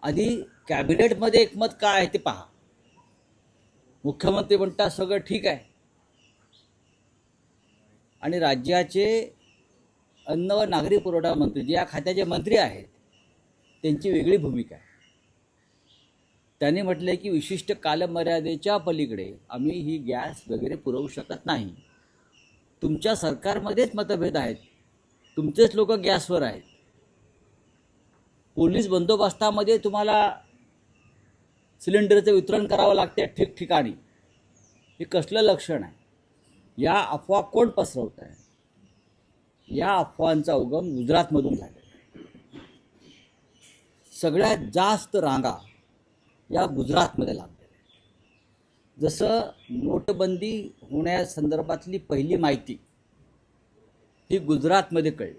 आधी कॅबिनेटमध्ये एकमत काय आहे ते पहा. मुख्यमंत्री म्हणतात सगळं ठीक आहे आणि राज्याचे अन्न व नागरी पुरवठा मंत्री जे या खात्याचे मंत्री आहेत त्यांची वेगळी भूमिका आहे. त्यांनी म्हटले की विशिष्ट कालमर्यादेच्या पलीकडे आम्ही ही गॅस वगैरे पुरवू शकत नाही. तुमच्या सरकारमध्येच मतभेद आहेत, तुमचेच लोक गॅसवर आहेत. पोलीस बंदोबस्तामध्ये तुम्हाला सिलेंडरचं वितरण करावं लागते ठिकठिकाणी. हे कसलं लक्षण आहे? या अफवा कोण पसरवत आहे? या अफवांचा उगम गुजरातमधून झालेला आहे. सगळ्यात जास्त रांगा या गुजरातमध्ये लागलेल्या आहेत. जसं नोटबंदी होण्यासंदर्भातली पहिली माहिती ही गुजरातमध्ये कळली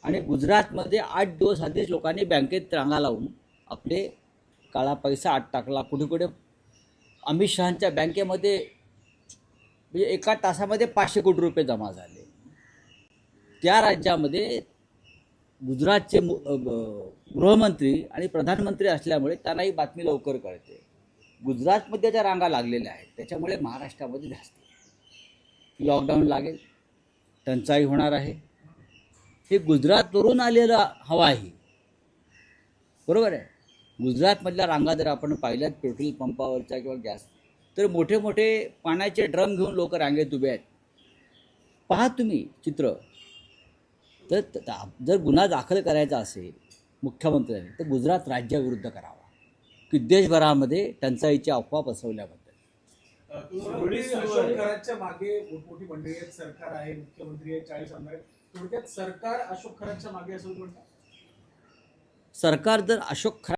आणि गुजरातमध्ये 8 दिवस आधीच लोकांनी बँकेत रांगा लावून आपले काळा पैसा आत टाकला. कुठे कुठे अमित शहांच्या बँकेमध्ये म्हणजे एका तासामध्ये 500 कोटी रुपये जमा झाले. त्या राज्यामध्ये गुजरातचे गृहमंत्री आणि प्रधानमंत्री असल्यामुळे त्यांना ही बातमी लवकर कळते. गुजरातमध्ये ज्या रांगा लागलेल्या आहेत त्याच्यामुळे महाराष्ट्रामध्ये जास्त लॉकडाऊन लागेल, टंचाई होणार आहे. हे गुजरातवरून आलेलं हवा आहे, बरोबर आहे. गुजरातमधल्या रांगा जर आपण पाहिल्यात पेट्रोल पंपावरच्या किंवा गॅस, तर मोठे मोठे पाण्याचे ड्रम घेऊन लोक रांगेत उभे आहेत. पहा तुम्ही चित्र. तर जर गुन्हा दाखल करायचा असेल मुख्यमंत्र्यांनी तर गुजरात राज्याविरुद्ध करावा की देशभरामध्ये टंचाईची अफवा पसरवल्याबद्दल. अशोक खरातच्या मागे मोठी मंडळी आहेत, सरकार आहे, मुख्यमंत्री आहे, 40 आमदार आहेत. थोडक्यात सरकार अशोक खरातच्या मागे असं म्हणतात. सरकार जर अशोक